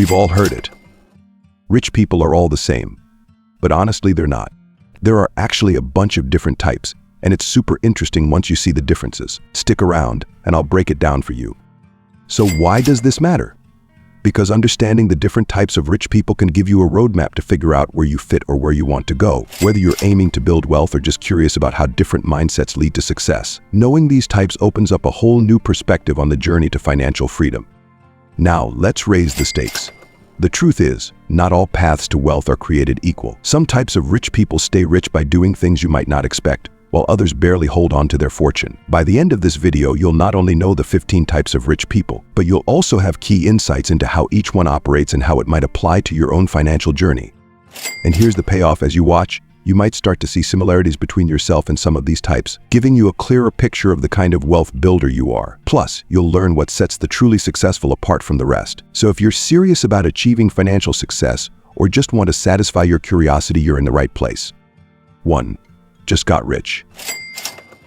We've all heard it. Rich people are all the same. But honestly, they're not. There are actually a bunch of different types, and it's super interesting once you see the differences. Stick around, and I'll break it down for you. So why does this matter? Because understanding the different types of rich people can give you a roadmap to figure out where you fit or where you want to go, whether you're aiming to build wealth or just curious about how different mindsets lead to success. Knowing these types opens up a whole new perspective on the journey to financial freedom. Now, let's raise the stakes. The truth is, not all paths to wealth are created equal. Some types of rich people stay rich by doing things you might not expect, while others barely hold on to their fortune. By the end of this video, you'll not only know the 15 types of rich people, but you'll also have key insights into how each one operates and how it might apply to your own financial journey. And here's the payoff: as you watch, you might start to see similarities between yourself and some of these types, giving you a clearer picture of the kind of wealth builder you are. Plus, you'll learn what sets the truly successful apart from the rest. So if you're serious about achieving financial success, or just want to satisfy your curiosity, you're in the right place. 1. Just got rich.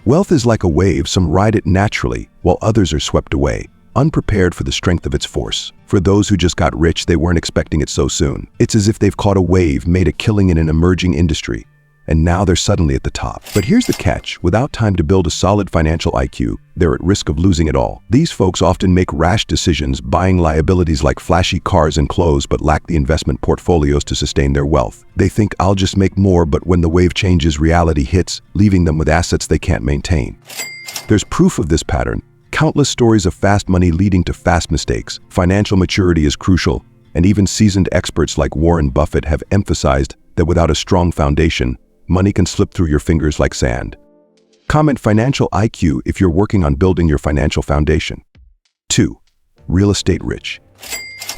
Wealth is like a wave. Some ride it naturally, while others are swept away, unprepared for the strength of its force. For those who just got rich, they weren't expecting it so soon. It's as if they've caught a wave, made a killing in an emerging industry, and now they're suddenly at the top. But here's the catch: without time to build a solid financial IQ, they're at risk of losing it all. These folks often make rash decisions, buying liabilities like flashy cars and clothes, but lack the investment portfolios to sustain their wealth. They think, "I'll just make more," but when the wave changes, reality hits, leaving them with assets they can't maintain. There's proof of this pattern. Countless stories of fast money leading to fast mistakes. Financial maturity is crucial, and even seasoned experts like Warren Buffett have emphasized that without a strong foundation, money can slip through your fingers like sand. Comment financial IQ if you're working on building your financial foundation. 2. Real estate rich.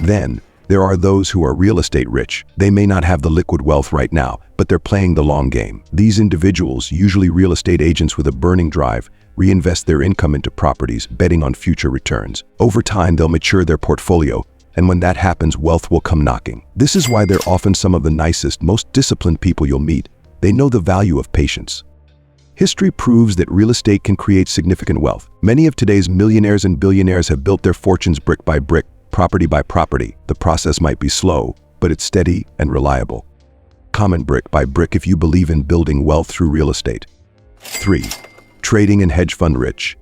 Then, there are those who are real estate rich. They may not have the liquid wealth right now, but they're playing the long game. These individuals, usually real estate agents with a burning drive, reinvest their income into properties, betting on future returns. Over time, they'll mature their portfolio, and when that happens, wealth will come knocking. This is why they're often some of the nicest, most disciplined people you'll meet. They know the value of patience. History proves that real estate can create significant wealth. Many of today's millionaires and billionaires have built their fortunes brick by brick, property by property. The process might be slow, but it's steady and reliable. Comment brick by brick if you believe in building wealth through real estate. 3. Trading and hedge fund rich.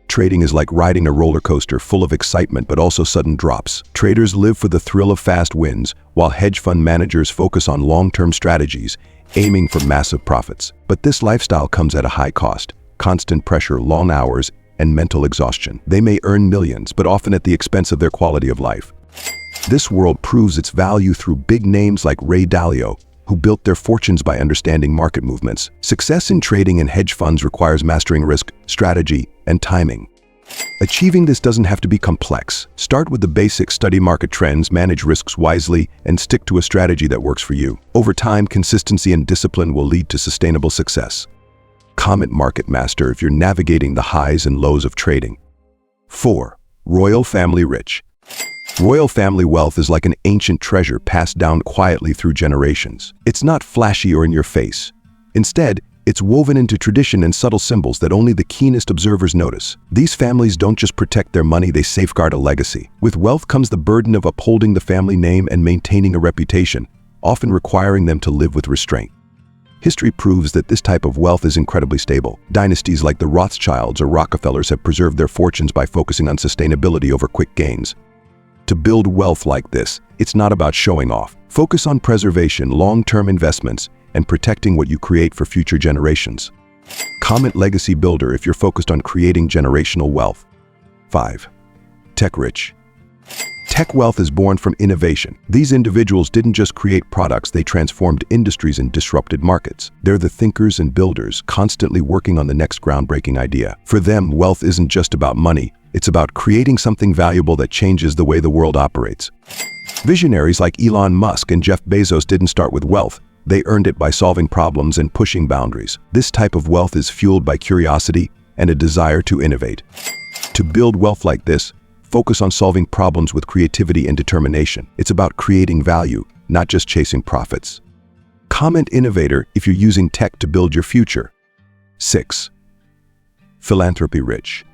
Trading is like riding a roller coaster, full of excitement but also sudden drops. Traders live for the thrill of fast wins, while hedge fund managers focus on long-term strategies, aiming for massive profits. But this lifestyle comes at a high cost: constant pressure, long hours, and mental exhaustion. They may earn millions, but often at the expense of their quality of life. This world proves its value through big names like Ray Dalio, who built their fortunes by understanding market movements. Success in trading and hedge funds requires mastering risk, strategy, and timing. Achieving this doesn't have to be complex. Start with the basics: study market trends, manage risks wisely, and stick to a strategy that works for you. Over time, consistency and discipline will lead to sustainable success. Comment market master if you're navigating the highs and lows of trading. 4. Royal family rich. Royal family wealth is like an ancient treasure passed down quietly through generations. It's not flashy or in your face. Instead, it's woven into tradition and subtle symbols that only the keenest observers notice. These families don't just protect their money, they safeguard a legacy. With wealth comes the burden of upholding the family name and maintaining a reputation, often requiring them to live with restraint. History proves that this type of wealth is incredibly stable. Dynasties like the Rothschilds or Rockefellers have preserved their fortunes by focusing on sustainability over quick gains. To build wealth like this, it's not about showing off. Focus on preservation, long-term investments, and protecting what you create for future generations. Comment legacy builder if you're focused on creating generational wealth. 5. Tech rich. Tech wealth is born from innovation. These individuals didn't just create products, they transformed industries and disrupted markets. They're the thinkers and builders, constantly working on the next groundbreaking idea. For them, wealth isn't just about money, it's about creating something valuable that changes the way the world operates. Visionaries like Elon Musk and Jeff Bezos didn't start with wealth. They earned it by solving problems and pushing boundaries. This type of wealth is fueled by curiosity and a desire to innovate. To build wealth like this, focus on solving problems with creativity and determination. It's about creating value, not just chasing profits. Comment innovator if you're using tech to build your future. 6. Philanthropy rich.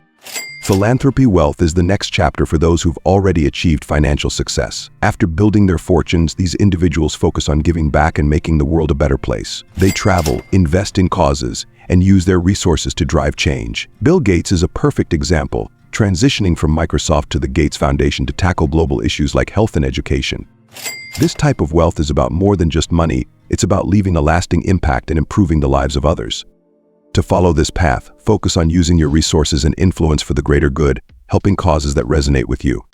Philanthropy wealth is the next chapter for those who've already achieved financial success. After building their fortunes, these individuals focus on giving back and making the world a better place. They travel, invest in causes, and use their resources to drive change. Bill Gates is a perfect example, transitioning from Microsoft to the Gates Foundation to tackle global issues like health and education. This type of wealth is about more than just money. It's about leaving a lasting impact and improving the lives of others. To follow this path, focus on using your resources and influence for the greater good, helping causes that resonate with you.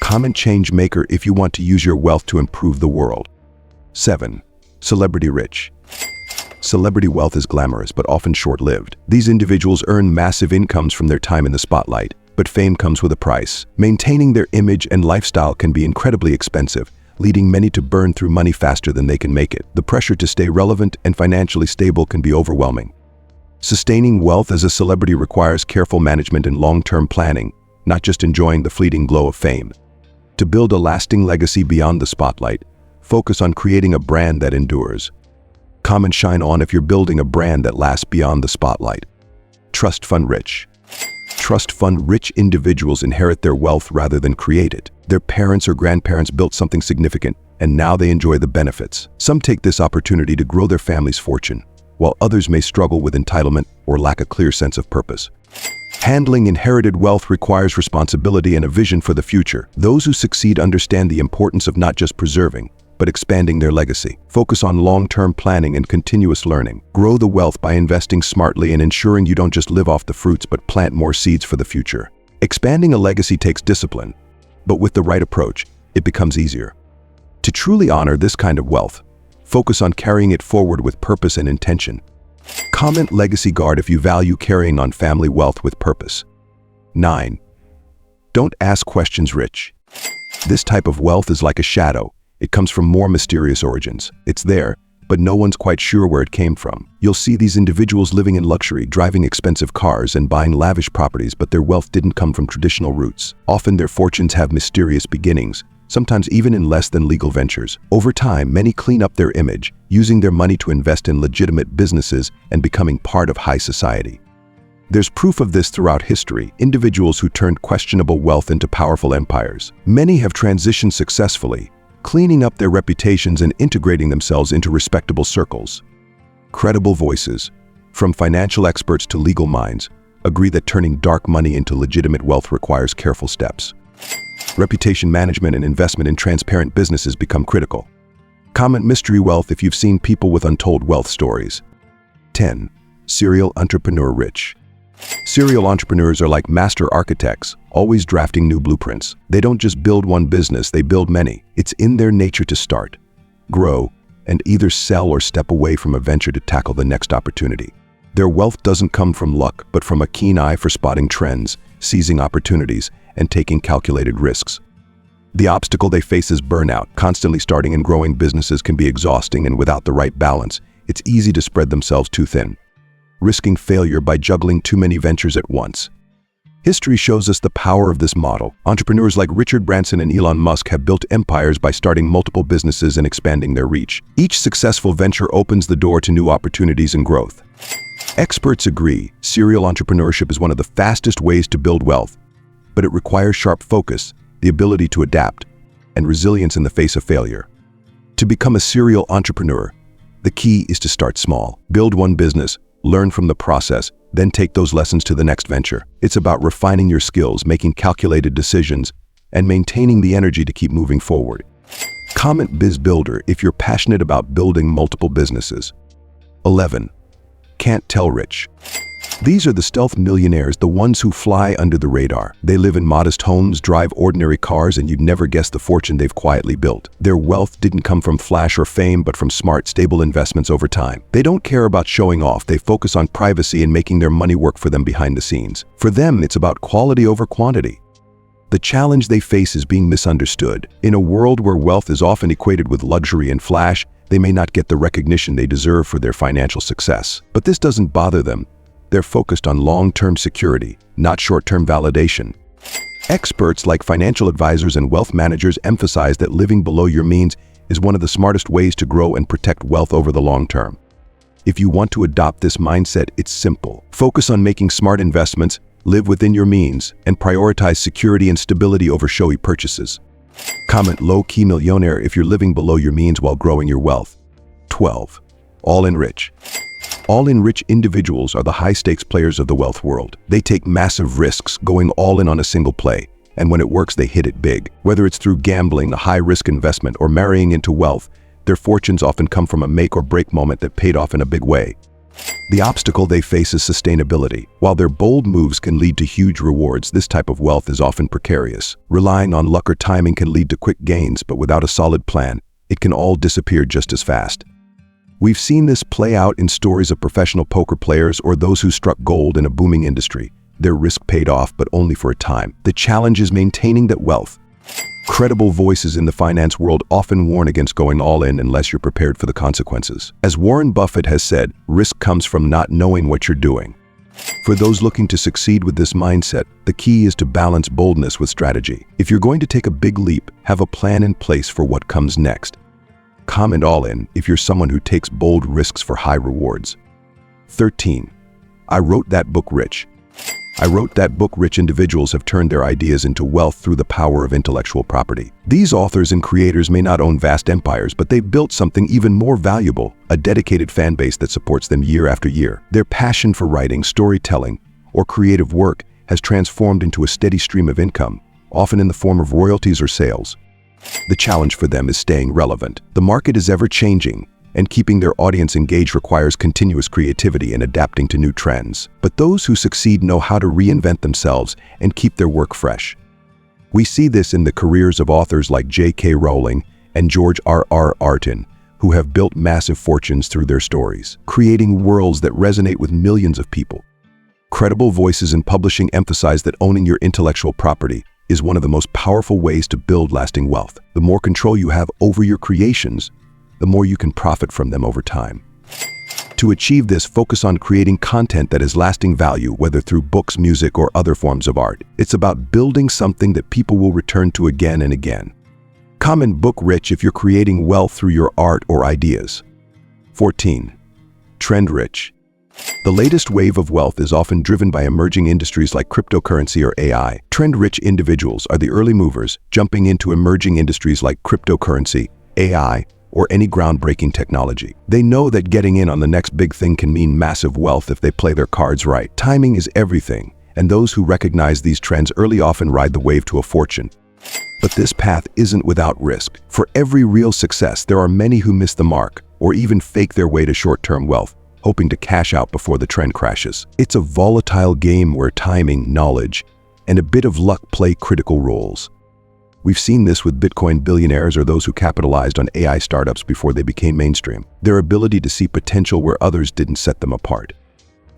Comment change maker if you want to use your wealth to improve the world. 7. Celebrity rich. Celebrity wealth is glamorous but often short-lived. These individuals earn massive incomes from their time in the spotlight, but fame comes with a price. Maintaining their image and lifestyle can be incredibly expensive, leading many to burn through money faster than they can make it. The pressure to stay relevant and financially stable can be overwhelming. Sustaining wealth as a celebrity requires careful management and long-term planning, not just enjoying the fleeting glow of fame. To build a lasting legacy beyond the spotlight, focus on creating a brand that endures. Comment shine on if you're building a brand that lasts beyond the spotlight. Trust fund rich. Trust fund rich individuals inherit their wealth rather than create it. Their parents or grandparents built something significant, and now they enjoy the benefits. Some take this opportunity to grow their family's fortune, while others may struggle with entitlement or lack a clear sense of purpose. Handling inherited wealth requires responsibility and a vision for the future. Those who succeed understand the importance of not just preserving, but expanding their legacy. Focus on long-term planning and continuous learning. Grow the wealth by investing smartly and ensuring you don't just live off the fruits but plant more seeds for the future. Expanding a legacy takes discipline, but with the right approach, it becomes easier. To truly honor this kind of wealth, focus on carrying it forward with purpose and intention. Comment legacy guard if you value carrying on family wealth with purpose. 9. Don't ask questions rich. This type of wealth is like a shadow. It comes from more mysterious origins. It's there, but no one's quite sure where it came from. You'll see these individuals living in luxury, driving expensive cars, and buying lavish properties, but their wealth didn't come from traditional roots. Often their fortunes have mysterious beginnings, sometimes even in less than legal ventures. Over time, many clean up their image, using their money to invest in legitimate businesses and becoming part of high society. There's proof of this throughout history, individuals who turned questionable wealth into powerful empires. Many have transitioned successfully, cleaning up their reputations and integrating themselves into respectable circles. Credible voices, from financial experts to legal minds, agree that turning dark money into legitimate wealth requires careful steps. Reputation management and investment in transparent businesses become critical. Comment mystery wealth if you've seen people with untold wealth stories. 10. Serial entrepreneur rich. Serial entrepreneurs are like master architects, always drafting new blueprints. They don't just build one business, they build many. It's in their nature to start, grow, and either sell or step away from a venture to tackle the next opportunity. Their wealth doesn't come from luck, but from a keen eye for spotting trends, seizing opportunities, and taking calculated risks. The obstacle they face is burnout. Constantly starting and growing businesses can be exhausting, and without the right balance, it's easy to spread themselves too thin, risking failure by juggling too many ventures at once. History shows us the power of this model. Entrepreneurs like Richard Branson and Elon Musk have built empires by starting multiple businesses and expanding their reach. Each successful venture opens the door to new opportunities and growth. Experts agree, serial entrepreneurship is one of the fastest ways to build wealth, but it requires sharp focus, the ability to adapt, and resilience in the face of failure. To become a serial entrepreneur, the key is to start small. Build one business, learn from the process, then take those lessons to the next venture. It's about refining your skills, making calculated decisions, and maintaining the energy to keep moving forward. Comment biz builder if you're passionate about building multiple businesses. 11. Can't tell rich. These are the stealth millionaires, the ones who fly under the radar. They live in modest homes, drive ordinary cars, and you'd never guess the fortune they've quietly built. Their wealth didn't come from flash or fame, but from smart, stable investments over time. They don't care about showing off. They focus on privacy and making their money work for them behind the scenes. For them, it's about quality over quantity. The challenge they face is being misunderstood. In a world where wealth is often equated with luxury and flash, they may not get the recognition they deserve for their financial success. But this doesn't bother them. They're focused on long-term security, not short-term validation. Experts like financial advisors and wealth managers emphasize that living below your means is one of the smartest ways to grow and protect wealth over the long term. If you want to adopt this mindset, it's simple. Focus on making smart investments, live within your means, and prioritize security and stability over showy purchases. Comment low-key millionaire if you're living below your means while growing your wealth. 12. All-in rich. All-in rich individuals are the high-stakes players of the wealth world. They take massive risks, going all in on a single play, and when it works, they hit it big. Whether it's through gambling, a high-risk investment, or marrying into wealth, their fortunes often come from a make-or-break moment that paid off in a big way. The obstacle they face is sustainability. While their bold moves can lead to huge rewards, this type of wealth is often precarious. Relying on luck or timing can lead to quick gains, but without a solid plan, it can all disappear just as fast. We've seen this play out in stories of professional poker players or those who struck gold in a booming industry. Their risk paid off, but only for a time. The challenge is maintaining that wealth. Credible voices in the finance world often warn against going all in unless you're prepared for the consequences. As Warren Buffett has said, risk comes from not knowing what you're doing. For those looking to succeed with this mindset, the key is to balance boldness with strategy. If you're going to take a big leap, have a plan in place for what comes next. Comment all in if you're someone who takes bold risks for high rewards. 13. I wrote that book rich. I wrote that book rich individuals have turned their ideas into wealth through the power of intellectual property. These authors and creators may not own vast empires, but they've built something even more valuable, a dedicated fan base that supports them year after year. Their passion for writing, storytelling, or creative work has transformed into a steady stream of income, often in the form of royalties or sales. The challenge for them is staying relevant. The market is ever-changing, and keeping their audience engaged requires continuous creativity and adapting to new trends. But those who succeed know how to reinvent themselves and keep their work fresh. We see this in the careers of authors like J.K. Rowling and George R.R. Martin, who have built massive fortunes through their stories, creating worlds that resonate with millions of people. Credible voices in publishing emphasize that owning your intellectual property is one of the most powerful ways to build lasting wealth. The more control you have over your creations, the more you can profit from them over time. To achieve this, focus on creating content that has lasting value, whether through books, music, or other forms of art. It's about building something that people will return to again and again. Comment book rich if you're creating wealth through your art or ideas. 14. Trend rich. The latest wave of wealth is often driven by emerging industries like cryptocurrency or AI. Trend-rich individuals are the early movers, jumping into emerging industries like cryptocurrency, AI, or any groundbreaking technology. They know that getting in on the next big thing can mean massive wealth if they play their cards right. Timing is everything, and those who recognize these trends early often ride the wave to a fortune. But this path isn't without risk. For every real success, there are many who miss the mark, or even fake their way to short-term wealth, hoping to cash out before the trend crashes. It's a volatile game where timing, knowledge, and a bit of luck play critical roles. We've seen this with Bitcoin billionaires or those who capitalized on AI startups before they became mainstream. Their ability to see potential where others didn't set them apart.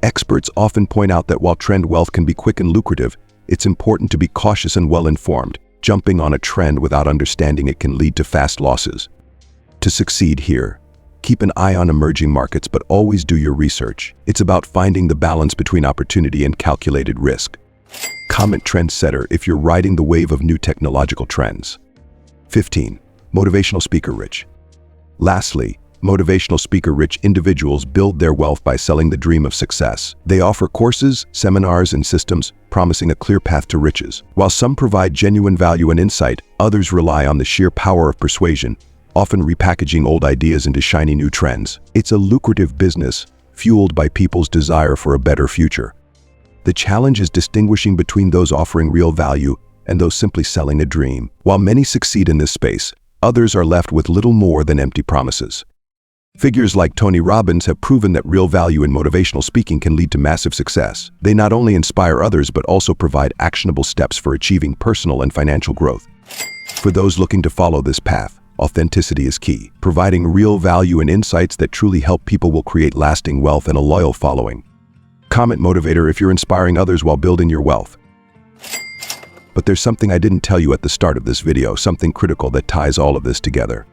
Experts often point out that while trend wealth can be quick and lucrative, it's important to be cautious and well-informed. Jumping on a trend without understanding it can lead to fast losses. To succeed here, keep an eye on emerging markets, but always do your research. It's about finding the balance between opportunity and calculated risk. Comment trendsetter if you're riding the wave of new technological trends. 15. Motivational speaker rich. Lastly, motivational speaker rich individuals build their wealth by selling the dream of success. They offer courses, seminars, and systems promising a clear path to riches. While some provide genuine value and insight, others rely on the sheer power of persuasion, often repackaging old ideas into shiny new trends. It's a lucrative business, fueled by people's desire for a better future. The challenge is distinguishing between those offering real value and those simply selling a dream. While many succeed in this space, others are left with little more than empty promises. Figures like Tony Robbins have proven that real value in motivational speaking can lead to massive success. They not only inspire others but also provide actionable steps for achieving personal and financial growth. For those looking to follow this path, authenticity is key. Providing real value and insights that truly help people will create lasting wealth and a loyal following. Comment motivator if you're inspiring others while building your wealth. But there's something I didn't tell you at the start of this video, something critical that ties all of this together.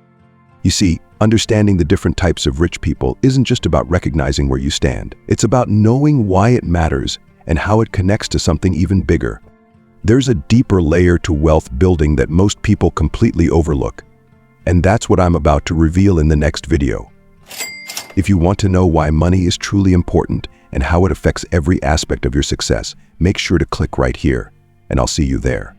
You see, understanding the different types of rich people isn't just about recognizing where you stand. It's about knowing why it matters and how it connects to something even bigger. There's a deeper layer to wealth building that most people completely overlook. And that's what I'm about to reveal in the next video. If you want to know why money is truly important and how it affects every aspect of your success, make sure to click right here, and I'll see you there.